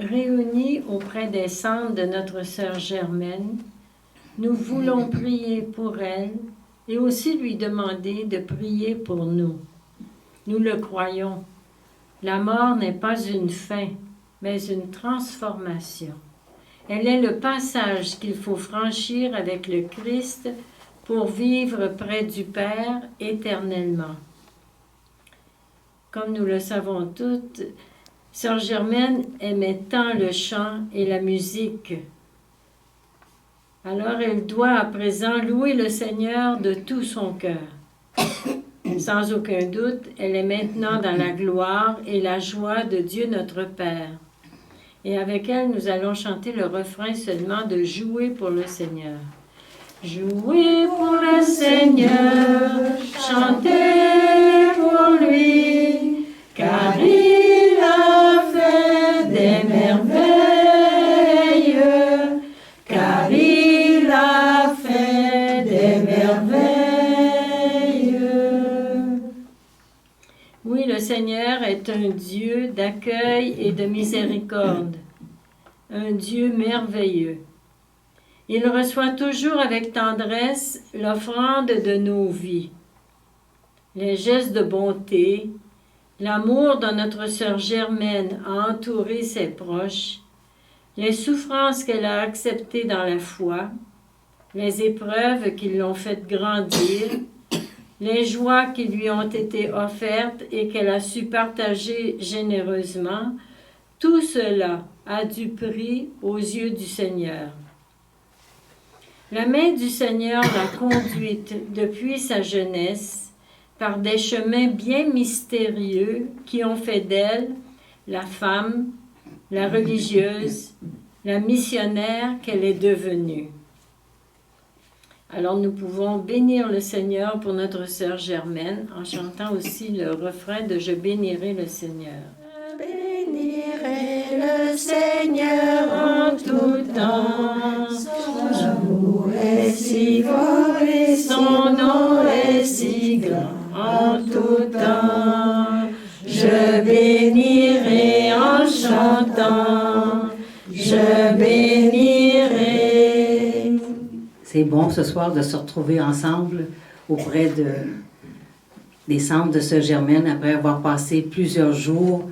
Réunis auprès des cendres de notre sœur Germaine, nous voulons prier pour elle et aussi lui demander de prier pour nous. Nous le croyons. La mort n'est pas une fin, mais une transformation. Elle est le passage qu'il faut franchir avec le Christ pour vivre près du Père éternellement. Comme nous le savons toutes, Sœur Germaine aimait tant le chant et la musique. Alors elle doit à présent louer le Seigneur de tout son cœur. Sans aucun doute, elle est maintenant dans la gloire et la joie de Dieu notre Père. Et avec elle, nous allons chanter le refrain seulement de Jouer pour le Seigneur. Jouez pour le Seigneur, chantez pour lui, car il a fait des merveilles, car il a fait des merveilles. Oui, le Seigneur est un Dieu d'accueil et de miséricorde, un Dieu merveilleux. Il reçoit toujours avec tendresse l'offrande de nos vies. Les gestes de bonté, l'amour dont notre sœur Germaine a entouré ses proches, les souffrances qu'elle a acceptées dans la foi, les épreuves qui l'ont fait grandir, les joies qui lui ont été offertes et qu'elle a su partager généreusement, tout cela a du prix aux yeux du Seigneur. La main du Seigneur l'a conduite depuis sa jeunesse par des chemins bien mystérieux qui ont fait d'elle la femme, la religieuse, la missionnaire qu'elle est devenue. Alors nous pouvons bénir le Seigneur pour notre sœur Germaine en chantant aussi le refrain de « Je bénirai le Seigneur ». Je bénirai le Seigneur en tout temps. Son amour est si fort et son nom est si grand en tout temps. Je bénirai en chantant, je bénirai. C'est bon ce soir de se retrouver ensemble auprès des cendres de Sœur Germaine après avoir passé plusieurs jours,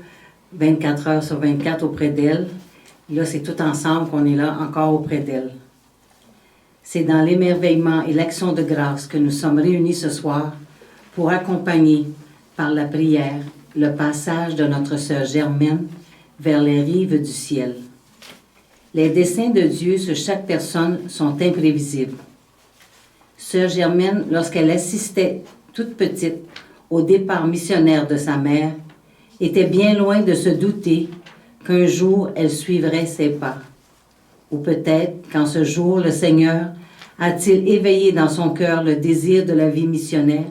24 heures sur 24 auprès d'elle. Là, c'est tout ensemble qu'on est là encore auprès d'elle. C'est dans l'émerveillement et l'action de grâce que nous sommes réunis ce soir pour accompagner par la prière le passage de notre sœur Germaine vers les rives du ciel. Les desseins de Dieu sur chaque personne sont imprévisibles. Sœur Germaine, lorsqu'elle assistait toute petite au départ missionnaire de sa mère, était bien loin de se douter qu'un jour elle suivrait ses pas. Ou peut-être qu'en ce jour, le Seigneur a-t-il éveillé dans son cœur le désir de la vie missionnaire?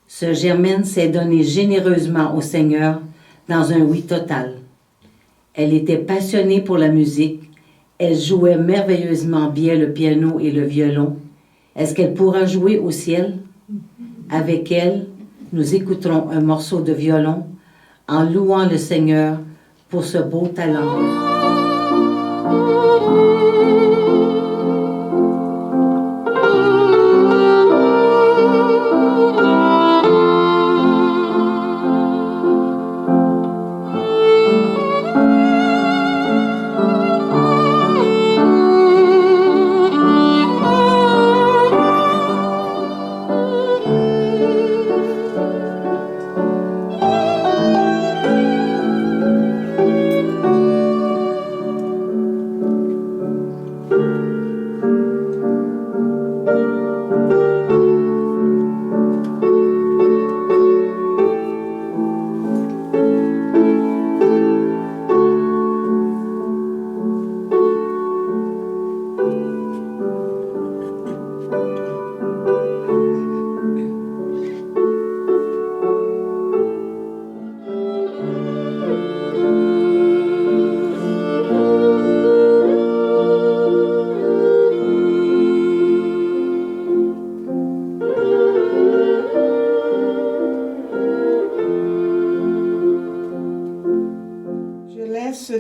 Sœur Germaine s'est donnée généreusement au Seigneur dans un oui total. Elle était passionnée pour la musique. Elle jouait merveilleusement bien le piano et le violon. Est-ce qu'elle pourra jouer au ciel? Avec elle, nous écouterons un morceau de violon en louant le Seigneur pour ce beau talent.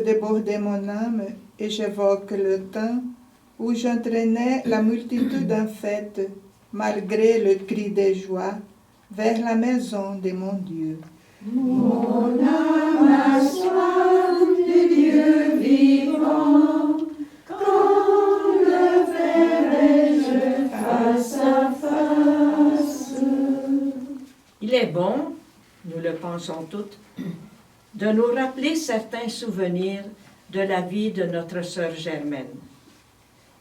débordait mon âme et j'évoque le temps où j'entraînais la multitude en fête, malgré le cri des joies, vers la maison de mon Dieu. Mon âme a soif du Dieu vivant, quand le verrai-je face à face? Il est bon, nous le pensons toutes, de nous rappeler certains souvenirs de la vie de notre sœur Germaine.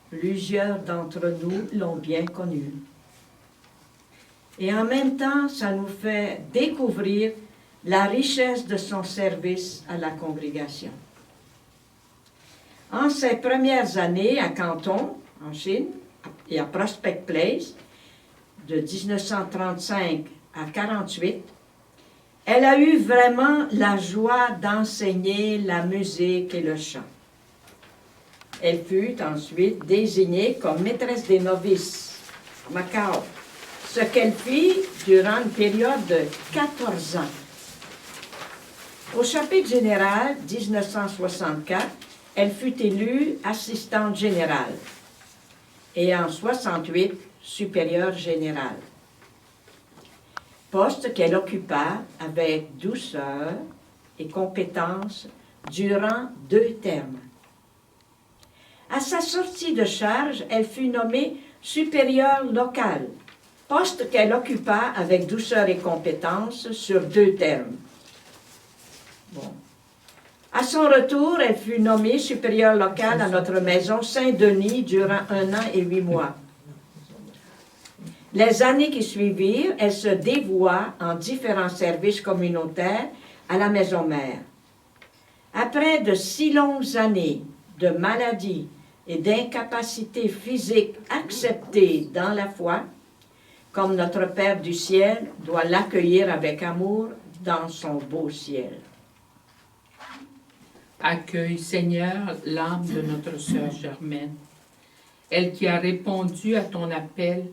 Plusieurs d'entre nous l'ont bien connue. Et en même temps, ça nous fait découvrir la richesse de son service à la congrégation. En ses premières années à Canton, en Chine, et à Prospect Place, de 1935 à 1948, elle a eu vraiment la joie d'enseigner la musique et le chant. Elle fut ensuite désignée comme maîtresse des novices à Macao, ce qu'elle fit durant une période de 14 ans. Au chapitre général 1964, elle fut élue assistante générale et en 1968, supérieure générale. Poste qu'elle occupa avec douceur et compétence durant 2 termes. À sa sortie de charge, elle fut nommée supérieure locale, poste qu'elle occupa avec douceur et compétence sur 2 termes. Bon. À son retour, elle fut nommée supérieure locale à notre maison Saint-Denis durant 1 an et 8 mois. Les années qui suivirent, elle se dévoua en différents services communautaires à la maison mère. Après de si longues années de maladie et d'incapacité physique acceptée dans la foi, comme notre Père du ciel doit l'accueillir avec amour dans son beau ciel. Accueille, Seigneur, l'âme de notre sœur Germaine, elle qui a répondu à ton appel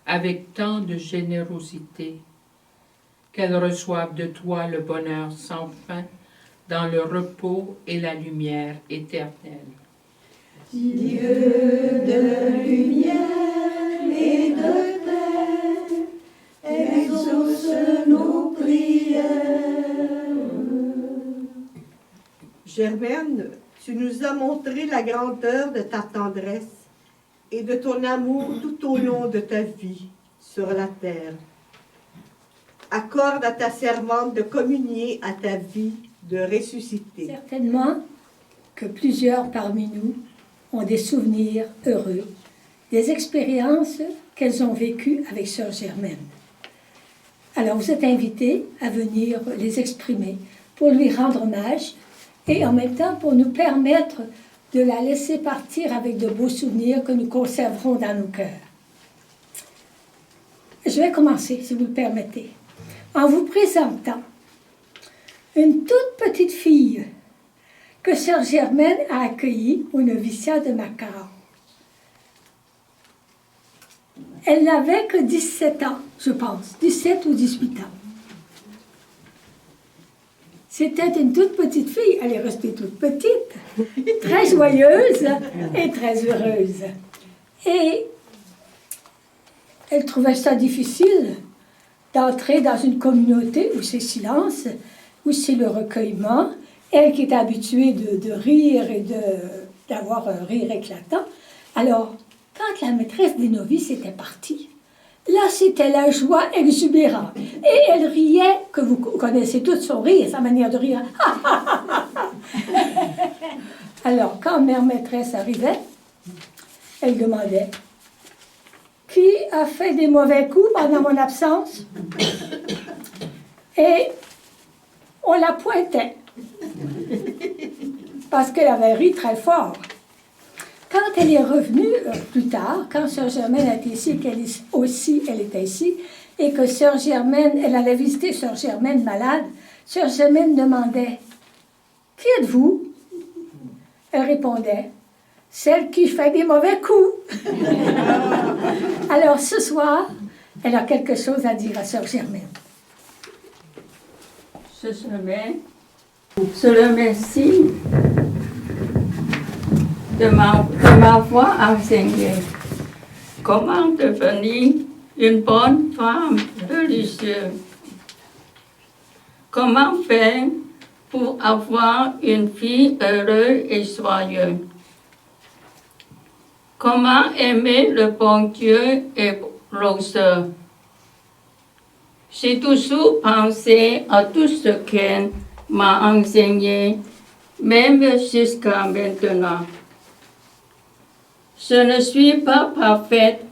avec tant de générosité, qu'elle reçoive de toi le bonheur sans fin dans le repos et la lumière éternelle. Dieu de lumière et de terre, exauce nos prières. Germaine, tu nous as montré la grandeur de ta tendresse et de ton amour tout au long de ta vie sur la terre. Accorde à ta servante de communier à ta vie de ressusciter. Certainement que plusieurs parmi nous ont des souvenirs heureux, des expériences qu'elles ont vécues avec Sœur Germaine. Alors vous êtes invités à venir les exprimer pour lui rendre hommage et en même temps pour nous permettre de la laisser partir avec de beaux souvenirs que nous conserverons dans nos cœurs. Je vais commencer, si vous le permettez, en vous présentant une toute petite fille que Sœur Germaine a accueillie au noviciat de Macao. Elle n'avait que 17 ans, je pense, 17 ou 18 ans. C'était une toute petite fille, elle est restée toute petite, très joyeuse et très heureuse. Et elle trouvait ça difficile d'entrer dans une communauté où c'est silence, où c'est le recueillement. Elle qui est habituée de rire et d'avoir un rire éclatant. Alors, quand la maîtresse des novices était partie, là, c'était la joie exubérante. Et elle riait, que vous connaissez tous son rire, sa manière de rire. Alors, quand mère maîtresse arrivait, elle demandait « Qui a fait des mauvais coups pendant mon absence? » Et on la pointait, parce qu'elle avait ri très fort. Quand elle est revenue plus tard, quand Sœur Germaine était ici, elle était ici, et que Sœur Germaine, elle allait visiter Sœur Germaine malade, Sœur Germaine demandait « Qui êtes-vous? » Elle répondait « Celle qui fait des mauvais coups. » Alors ce soir, elle a quelque chose à dire à Sœur Germaine. Sœur Germaine, je le remercie de m'avoir enseigné comment devenir une bonne femme religieuse. Comment faire pour avoir une vie heureuse et joyeuse. Comment aimer le bon Dieu et l'autre. J'ai toujours pensé à tout ce qu'elle m'a enseigné, même jusqu'à maintenant. Je ne suis pas parfaite,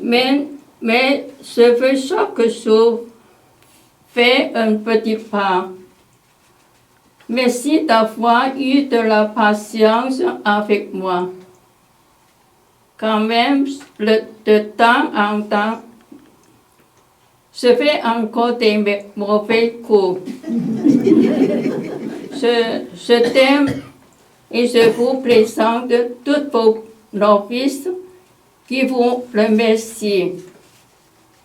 mais je veux chaque jour faire un petit pas. Merci d'avoir eu de la patience avec moi. Quand même, de temps en temps, je fais encore des mauvais coups. Je t'aime et je vous présente toutes vos novices qui vous remercient.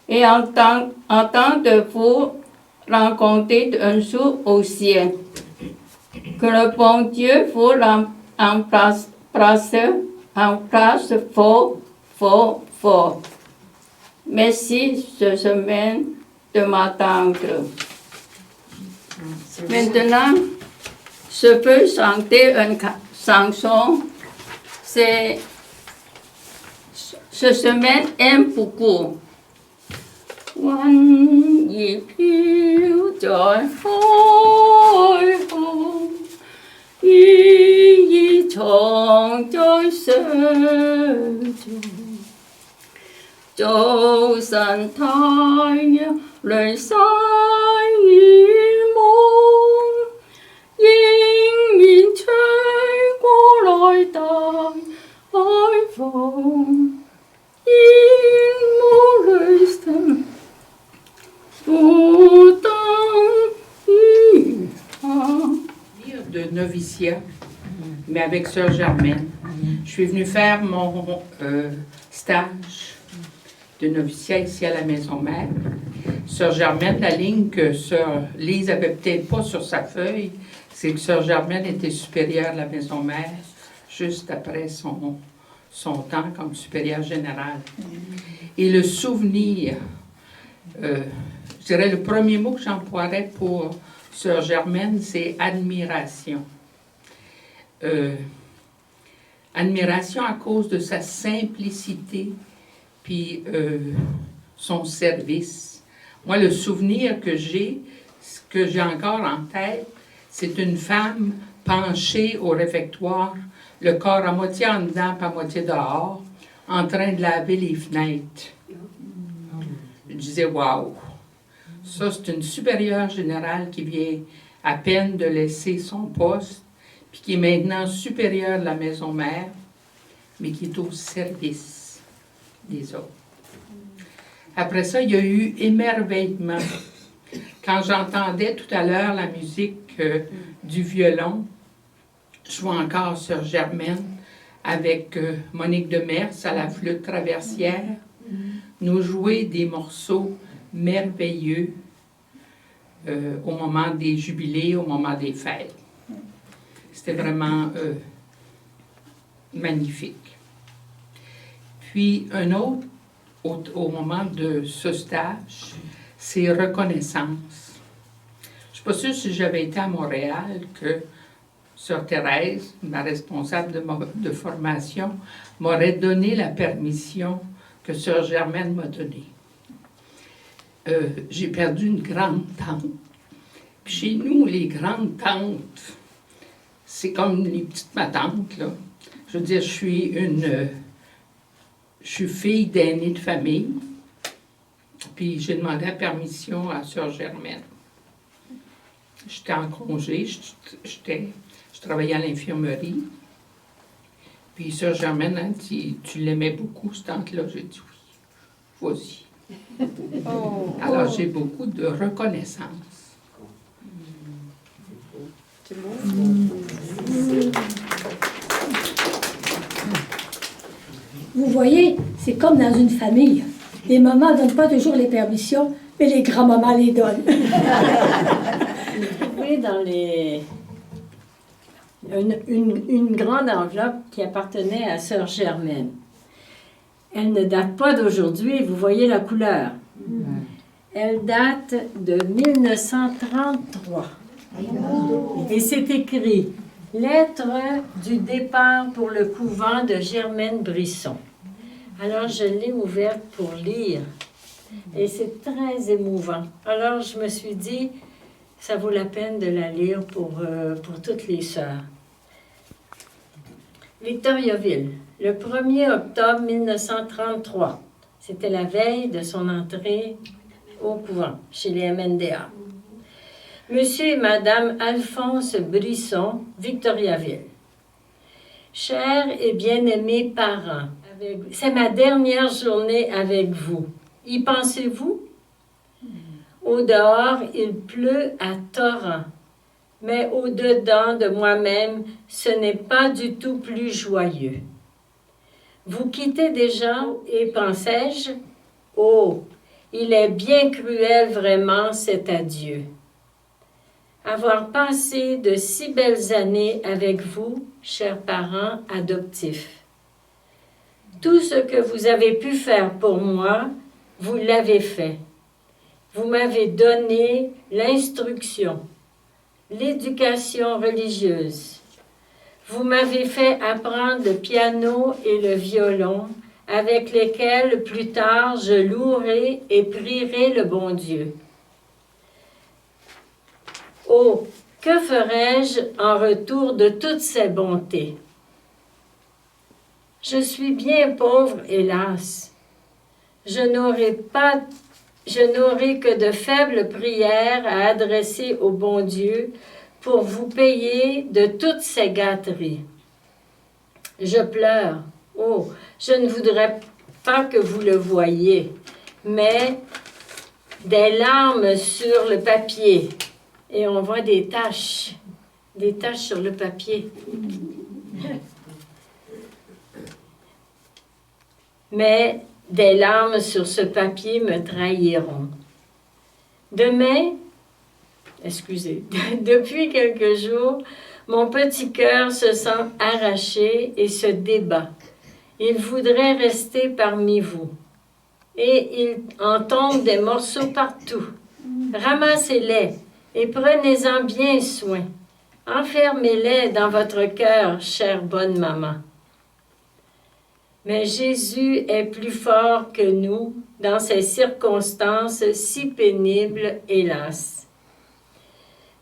Et en tant de vous rencontrer un jour au ciel. Que le bon Dieu vous en place fort, fort, fort. Merci, ce semaine, de m'attendre. Maintenant, je peux chanter une chanson. C'est ce semaine aime beaucoup. 雲兒飄在海空，雨兒藏在水中。早晨太陽雷曬雨夢，迎面吹過來大海風，煙霧裏神。De noviciat, mais avec Sœur Germaine. Je suis venue faire mon stage de noviciat ici à la Maison Mère. Sœur Germaine, la ligne que Sœur Lise avait peut-être pas sur sa feuille, c'est que Sœur Germaine était supérieure à la Maison Mère juste après son temps comme supérieure générale. Et le souvenir, je dirais le premier mot que j'emploierais pour Sœur Germaine, c'est admiration. Admiration à cause de sa simplicité, puis son service. Moi, le souvenir que j'ai encore en tête, c'est une femme penchée au réfectoire, le corps à moitié en dedans, pas à moitié dehors, en train de laver les fenêtres. Je disais, waouh! Ça, c'est une supérieure générale qui vient à peine de laisser son poste, puis qui est maintenant supérieure de la maison mère, mais qui est au service des autres. Après ça, il y a eu émerveillement. Quand j'entendais tout à l'heure la musique du violon, je vois encore Sœur Germaine avec Monique Demers à la flûte traversière, nous jouer des morceaux merveilleux au moment des jubilés, au moment des fêtes. C'était vraiment magnifique. Puis un autre, au moment de ce stage, c'est reconnaissance. Je ne suis pas sûre si j'avais été à Montréal que Sœur Thérèse, ma responsable de formation, m'aurait donné la permission que Sœur Germaine m'a donnée. J'ai perdu une grande tante. Puis chez nous, les grandes tantes, c'est comme les petites matantes, là. Je veux dire, je suis fille d'aînée de famille. Puis j'ai demandé la permission à Sœur Germaine. J'étais en congé, je travaillais à l'infirmerie. Puis Sœur Germaine a dit, tu l'aimais beaucoup, cette tante-là? J'ai dit oui, vas-y. Alors, j'ai beaucoup de reconnaissance. Vous voyez, c'est comme dans une famille. Les mamans ne donnent pas toujours les permissions, mais les grands-mamans les donnent. Vous trouvez dans les une grande enveloppe qui appartenait à Sœur Germaine. Elle ne date pas d'aujourd'hui, vous voyez la couleur. Elle date de 1933. Et c'est écrit « Lettre du départ pour le couvent de Germaine Brisson ». Alors, je l'ai ouverte pour lire. Et c'est très émouvant. Alors, je me suis dit, ça vaut la peine de la lire pour toutes les sœurs. Victoriaville, le 1er octobre 1933. C'était la veille de son entrée au couvent, chez les MNDA. Monsieur et Madame Alphonse Brisson, Victoriaville. Chers et bien-aimés parents, c'est ma dernière journée avec vous. Y pensez-vous? Au dehors, il pleut à torrents, mais au-dedans de moi-même, ce n'est pas du tout plus joyeux. Vous quittez déjà, et pensais-je, oh, il est bien cruel vraiment cet adieu. Avoir passé de si belles années avec vous, chers parents adoptifs. Tout ce que vous avez pu faire pour moi, vous l'avez fait. Vous m'avez donné l'instruction, l'éducation religieuse. Vous m'avez fait apprendre le piano et le violon, avec lesquels plus tard je louerai et prierai le bon Dieu. Oh, que ferais-je en retour de toutes ces bontés? Je suis bien pauvre, hélas. Je n'aurai que de faibles prières à adresser au bon Dieu pour vous payer de toutes ces gâteries. Je pleure. Oh, je ne voudrais pas que vous le voyiez, mais des larmes sur le papier. Et on voit des taches sur le papier. Mais des larmes sur ce papier me trahiront. Depuis quelques jours, mon petit cœur se sent arraché et se débat. Il voudrait rester parmi vous. Et il en tombe des morceaux partout. Ramassez-les et prenez-en bien soin. Enfermez-les dans votre cœur, chère bonne maman. Mais Jésus est plus fort que nous dans ces circonstances si pénibles, hélas.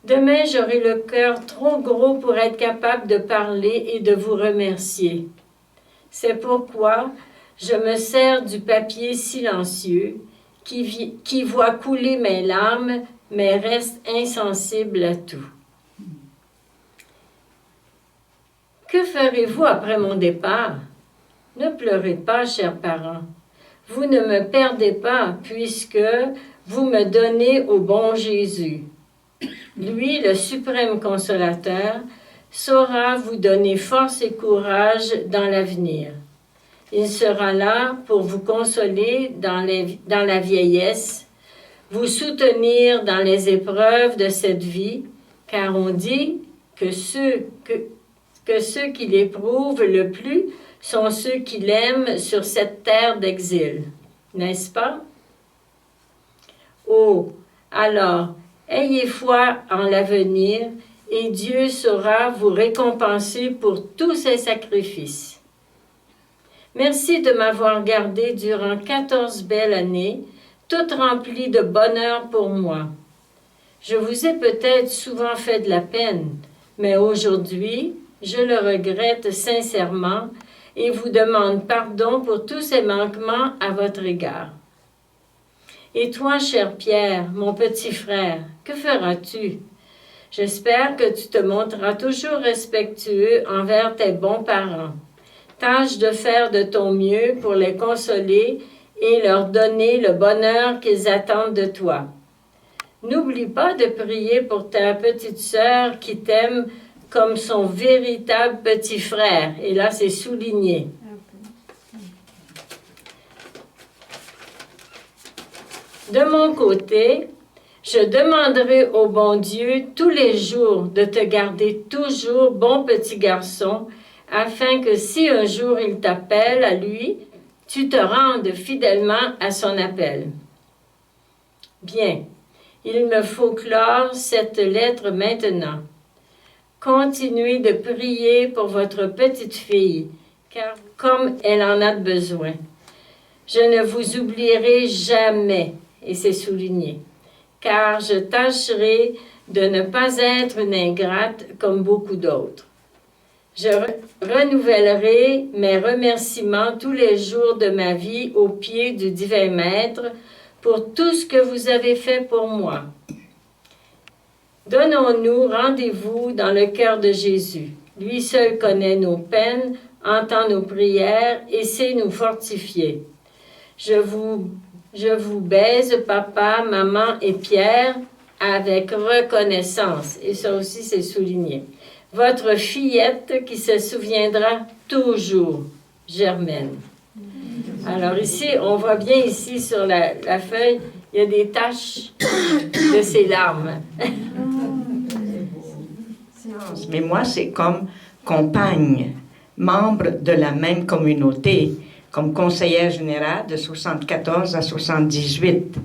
Demain, j'aurai le cœur trop gros pour être capable de parler et de vous remercier. C'est pourquoi je me sers du papier silencieux qui voit couler mes larmes, mais reste insensible à tout. Que ferez-vous après mon départ? Ne pleurez pas, chers parents. Vous ne me perdez pas, puisque vous me donnez au bon Jésus. Lui, le suprême consolateur, saura vous donner force et courage dans l'avenir. Il sera là pour vous consoler dans la vieillesse, vous soutenir dans les épreuves de cette vie, car on dit que ceux qui l'éprouvent le plus sont ceux qui l'aiment sur cette terre d'exil, n'est-ce pas? Oh, alors, ayez foi en l'avenir et Dieu saura vous récompenser pour tous ces sacrifices. Merci de m'avoir gardé durant 14 belles années, toutes remplies de bonheur pour moi. Je vous ai peut-être souvent fait de la peine, mais aujourd'hui, je le regrette sincèrement et vous demande pardon pour tous ces manquements à votre égard. Et toi, cher Pierre, mon petit frère, que feras-tu? J'espère que tu te montreras toujours respectueux envers tes bons parents. Tâche de faire de ton mieux pour les consoler et leur donner le bonheur qu'ils attendent de toi. N'oublie pas de prier pour ta petite sœur qui t'aime comme son véritable petit frère. Et là, c'est souligné. De mon côté, Je demanderai au bon Dieu tous les jours de te garder toujours bon petit garçon, afin que si un jour il t'appelle à lui, tu te rendes fidèlement à son appel. Bien, il me faut clore cette lettre maintenant. Continuez de prier pour votre petite fille, car comme elle en a besoin. Je ne vous oublierai jamais, et c'est souligné, car je tâcherai de ne pas être une ingrate comme beaucoup d'autres. Je renouvellerai mes remerciements tous les jours de ma vie aux pieds du divin Maître pour tout ce que vous avez fait pour moi. Donnons-nous rendez-vous dans le cœur de Jésus. Lui seul connaît nos peines, entend nos prières et sait nous fortifier. Je vous baise, papa, maman et Pierre, avec reconnaissance. Et ça aussi, c'est souligné. Votre fillette qui se souviendra toujours, Germaine. Alors ici, on voit bien ici sur la feuille, il y a des taches de ses larmes. Mais moi, c'est comme compagne, membre de la même communauté, comme conseillère générale de 74 à 78,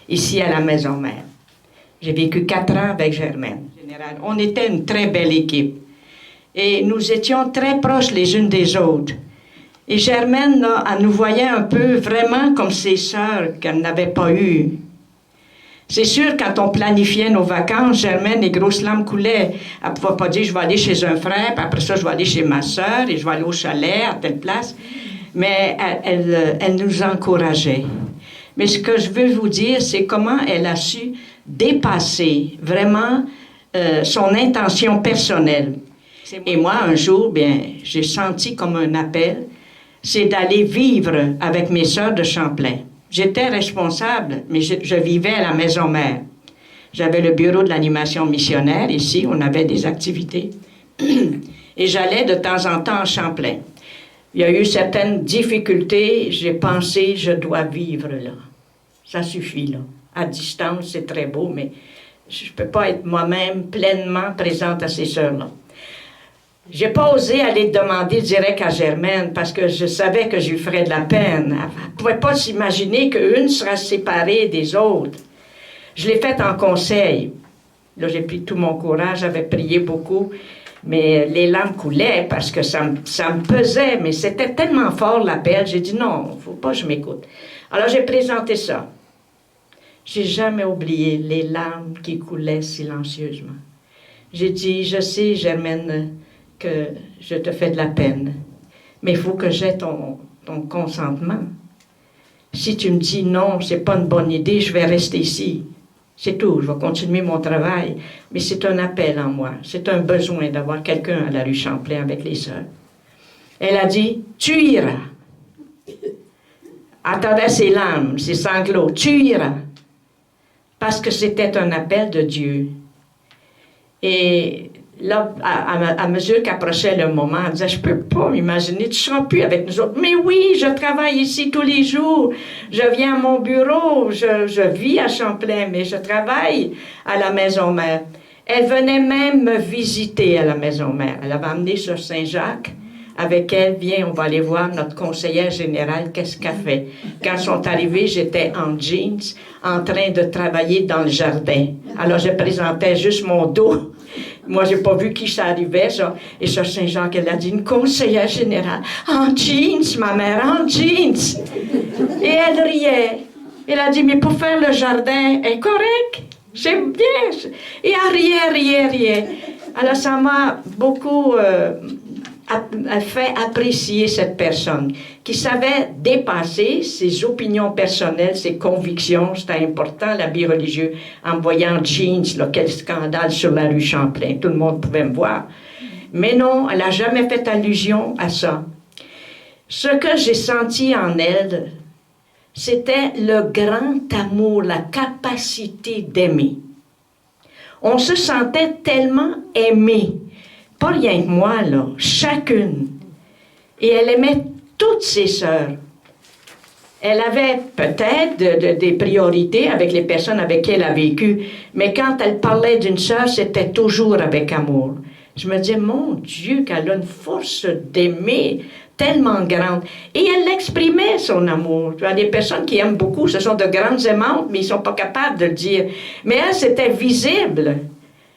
ici à la Maison Mère. J'ai vécu 4 ans avec Germaine. On était une très belle équipe. Et nous étions très proches les unes des autres. Et Germaine, là, elle nous voyait un peu vraiment comme ses sœurs qu'elle n'avait pas eues. C'est sûr, quand on planifiait nos vacances, Germaine, les grosses larmes coulaient. Elle ne pouvait pas dire, je vais aller chez un frère, puis après ça, je vais aller chez ma sœur, et je vais aller au chalet, à telle place. Mais elle nous encourageait. Mais ce que je veux vous dire, c'est comment elle a su dépasser vraiment son intention personnelle. Et moi, un jour, bien, j'ai senti comme un appel, c'est d'aller vivre avec mes sœurs de Champlain. J'étais responsable, mais je vivais à la Maison Mère. J'avais le bureau de l'animation missionnaire ici, on avait des activités. Et j'allais de temps en temps à Champlain. Il y a eu certaines difficultés, j'ai pensé, je dois vivre là. Ça suffit là. À distance, c'est très beau, mais je ne peux pas être moi-même pleinement présente à ces sœurs-là. J'ai pas osé aller demander direct à Germaine parce que je savais que je lui ferais de la peine. Elle ne pouvait pas s'imaginer qu'une sera séparée des autres. Je l'ai faite en conseil. Là, j'ai pris tout mon courage, j'avais prié beaucoup, mais les larmes coulaient parce que ça me pesait, mais c'était tellement fort l'appel. J'ai dit non, il ne faut pas que je m'écoute. Alors, j'ai présenté ça. J'ai jamais oublié les larmes qui coulaient silencieusement. J'ai dit, je sais, Germaine, que je te fais de la peine, mais il faut que j'aie ton consentement. Si tu me dis non, c'est pas une bonne idée, je vais rester ici. C'est tout, je vais continuer mon travail, mais c'est un appel en moi, c'est un besoin d'avoir quelqu'un à la rue Champlain avec les sœurs. Elle a dit, tu iras. À travers ses larmes, ses sanglots, tu iras. Parce que c'était un appel de Dieu. Et là, à mesure qu'approchait le moment, elle disait, je ne peux pas m'imaginer, tu ne seras plus avec nous autres. Mais oui, je travaille ici tous les jours. Je viens à mon bureau, je vis à Champlain, mais je travaille à la Maison Mère. Elle venait même me visiter à la Maison Mère. Elle avait amené sur Saint-Jacques. Avec elle, viens, on va aller voir notre conseillère générale, qu'est-ce qu'elle fait. Quand ils sont arrivés, j'étais en jeans, en train de travailler dans le jardin. Alors, je présentais juste mon dos. Moi, j'ai pas vu qui ça arrivait, ça. Et sur Saint-Jacques, elle a dit, une conseillère générale. En jeans, ma mère, en jeans. Et elle riait. Elle a dit, mais pour faire le jardin, est correct. C'est bien. Et elle riait. Alors, ça m'a beaucoup fait apprécier cette personne qui savait dépasser ses opinions personnelles, ses convictions. C'était important, l'habit religieux. En me voyant en jeans, là, quel scandale sur la rue Champlain. Tout le monde pouvait me voir. Mais non, elle n'a jamais fait allusion à ça. Ce que j'ai senti en elle, c'était le grand amour, la capacité d'aimer. On se sentait tellement aimé. Pas rien que moi, là, chacune. Et elle aimait toutes ses sœurs. Elle avait peut-être des priorités avec les personnes avec qui elle a vécu, mais quand elle parlait d'une sœur, c'était toujours avec amour. Je me disais, mon Dieu, qu'elle a une force d'aimer tellement grande. Et elle exprimait son amour. Tu as des personnes qui aiment beaucoup, ce sont de grandes aimantes, mais ils ne sont pas capables de le dire. Mais elle, c'était visible.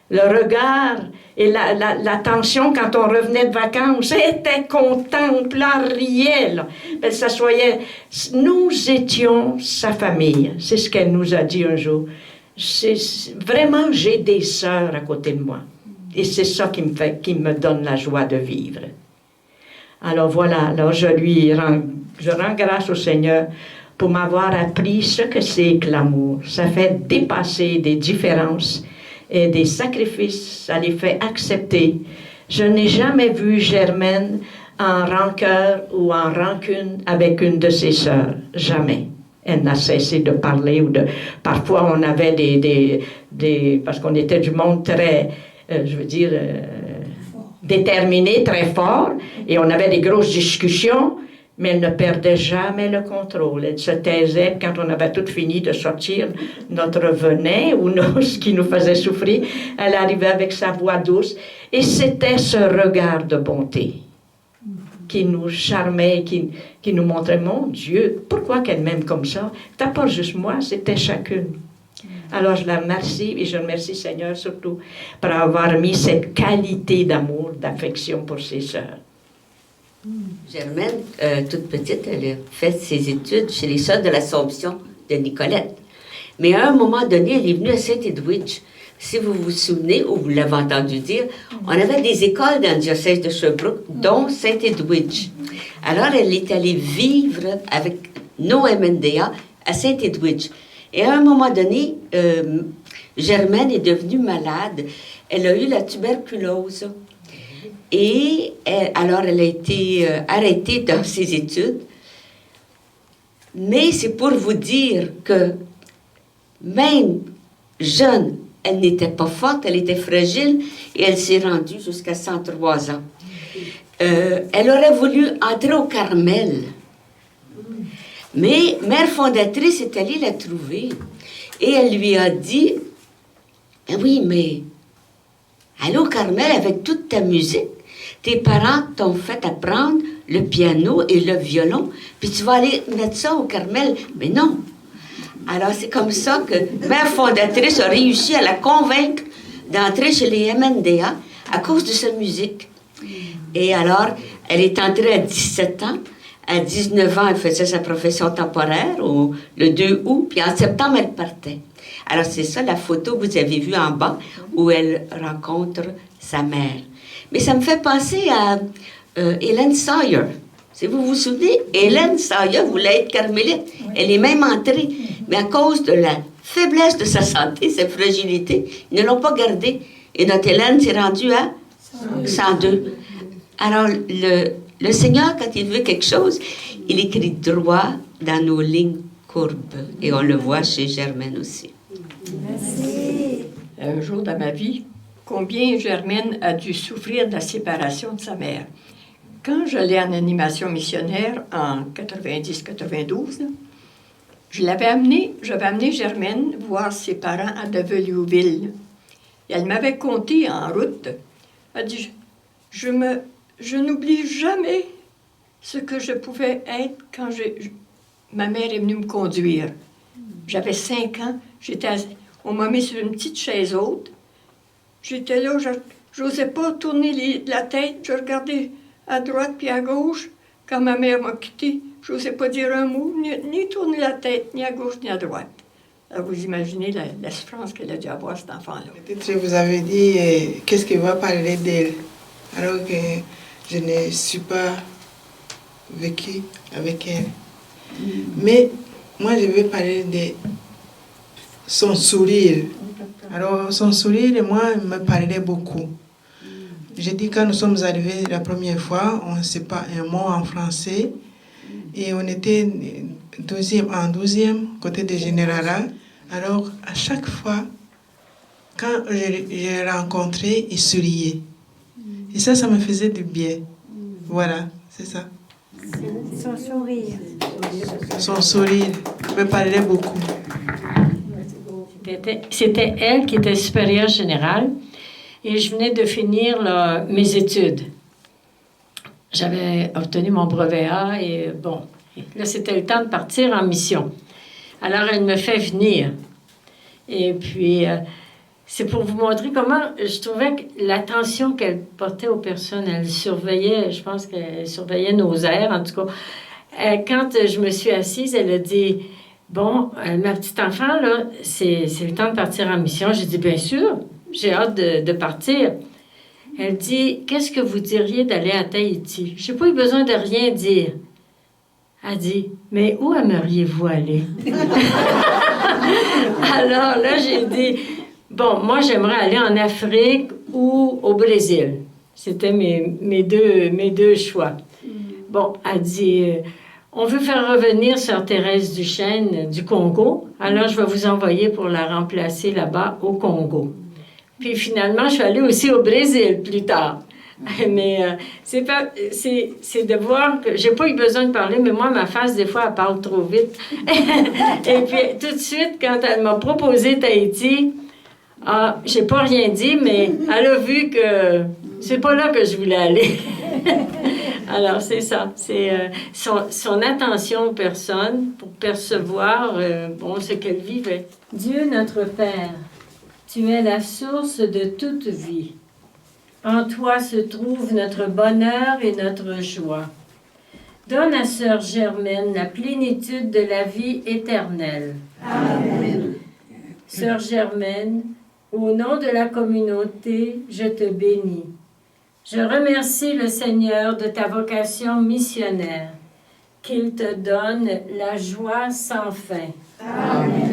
Le regard et l'attention quand on revenait de vacances, elle était contente, là, elle riait, là. Elle s'assoyait. Nous étions sa famille. C'est ce qu'elle nous a dit un jour. Vraiment, j'ai des sœurs à côté de moi. Et c'est ça qui me donne la joie de vivre. Alors voilà, alors je rends grâce au Seigneur pour m'avoir appris ce que c'est que l'amour. Ça fait dépasser des différences et des sacrifices, ça les fait accepter. Je n'ai jamais vu Germaine en rancœur ou en rancune avec une de ses sœurs. Jamais. Elle n'a cessé de parler parfois on avait parce qu'on était du monde très, déterminé, très fort, et on avait des grosses discussions, mais elle ne perdait jamais le contrôle. Elle se taisait quand on avait tout fini de sortir notre venin ou ce qui nous faisait souffrir. Elle arrivait avec sa voix douce, et c'était ce regard de bonté qui nous charmait, qui nous montrait, mon Dieu, pourquoi qu'elle m'aime comme ça? T'as pas juste moi, c'était chacune. Alors je la remercie, et je remercie Seigneur surtout pour avoir mis cette qualité d'amour, d'affection pour ses sœurs. Germaine, toute petite, elle a fait ses études chez les sœurs de l'Assomption de Nicolette. Mais à un moment donné, elle est venue à Saint-Edwidge. Si vous vous souvenez, ou vous l'avez entendu dire, on avait des écoles dans le diocèse de Sherbrooke, dont Saint-Edwidge. Alors, elle est allée vivre avec nos MNDA à Saint-Edwidge. Et à un moment donné, Germaine est devenue malade. Elle a eu la tuberculose. Et alors, elle a été arrêtée dans ses études. Mais c'est pour vous dire que même jeune, elle n'était pas forte, elle était fragile et elle s'est rendue jusqu'à 103 ans. Elle aurait voulu entrer au Carmel. Mais Mère fondatrice est allée la trouver et elle lui a dit, « Oui, mais allez au Carmel avec toute ta musique. Tes parents t'ont fait apprendre le piano et le violon, puis tu vas aller mettre ça au Carmel. » Mais non. Alors, c'est comme ça que Mère fondatrice a réussi à la convaincre d'entrer chez les MNDA à cause de sa musique. Et alors, elle est entrée à 17 ans. À 19 ans, elle faisait sa profession temporaire le 2 août, puis en septembre, elle partait. Alors, c'est ça la photo que vous avez vue en bas, où elle rencontre sa mère. Mais ça me fait penser à Hélène Sawyer. Si vous vous souvenez, Hélène Sawyer voulait être carmélite. Elle est même entrée. Mais à cause de la faiblesse de sa santé, sa fragilité, ils ne l'ont pas gardée. Et notre Hélène s'est rendue à 102. Alors, le Seigneur, quand il veut quelque chose, il écrit droit dans nos lignes courbes. Et on le voit chez Germaine aussi. Merci. Un jour dans ma vie, combien Germaine a dû souffrir de la séparation de sa mère. Quand j'allais en animation missionnaire en 90-92, j'avais amené Germaine voir ses parents à Develiouville. Et elle m'avait conté en route, elle a dit, je n'oublie jamais ce que je pouvais être quand ma mère est venue me conduire. J'avais 5 ans, on m'a mis sur une petite chaise haute. J'étais là, je n'osais pas tourner la tête, je regardais à droite puis à gauche. Quand ma mère m'a quittée, je n'osais pas dire un mot, ni tourner la tête, ni à gauche, ni à droite. Alors vous imaginez la souffrance qu'elle a dû avoir, cet enfant-là. Peut-être que vous avez dit qu'est-ce qui va parler d'elle, alors que je ne suis pas vécue avec elle. Mais moi, je vais parler de son sourire. Alors, son sourire, moi, me parlait beaucoup. J'ai dit, quand nous sommes arrivés la première fois, on ne sait pas un mot en français. Et on était en 12e, côté de Générala. Alors, à chaque fois, quand je l'ai rencontré, il souriait. Et ça me faisait du bien. Voilà, c'est ça. Son sourire. Son sourire me parlait beaucoup. C'était elle qui était supérieure générale et je venais de finir là, mes études. J'avais obtenu mon brevet A et bon, là c'était le temps de partir en mission. Alors elle me fait venir. Et puis, c'est pour vous montrer comment je trouvais que l'attention qu'elle portait aux personnes, elle surveillait, je pense qu'elle surveillait nos airs, en tout cas. Quand je me suis assise, elle a dit, bon, ma petite enfant, là, c'est le temps de partir en mission. J'ai dit, bien sûr, j'ai hâte de partir. Elle dit, qu'est-ce que vous diriez d'aller à Tahiti? Je n'ai pas eu besoin de rien dire. Elle dit, mais où aimeriez-vous aller? Alors là, j'ai dit, bon, moi, j'aimerais aller en Afrique ou au Brésil. C'était mes deux choix. Bon, elle dit, on veut faire revenir Sœur Thérèse Duchesne du Congo, alors je vais vous envoyer pour la remplacer là-bas au Congo. Puis finalement, je suis allée aussi au Brésil plus tard. Mais c'est de voir que j'ai pas eu besoin de parler, mais moi, ma face, des fois, elle parle trop vite. Et puis, tout de suite, quand elle m'a proposé Tahiti, j'ai pas rien dit, mais elle a vu que c'est pas là que je voulais aller. Alors, c'est ça. C'est son attention aux personnes pour percevoir ce qu'elle vivait. Dieu notre Père, tu es la source de toute vie. En toi se trouve notre bonheur et notre joie. Donne à Sœur Germaine la plénitude de la vie éternelle. Amen. Sœur Germaine, au nom de la communauté, je te bénis. Je remercie le Seigneur de ta vocation missionnaire. Qu'il te donne la joie sans fin. Amen.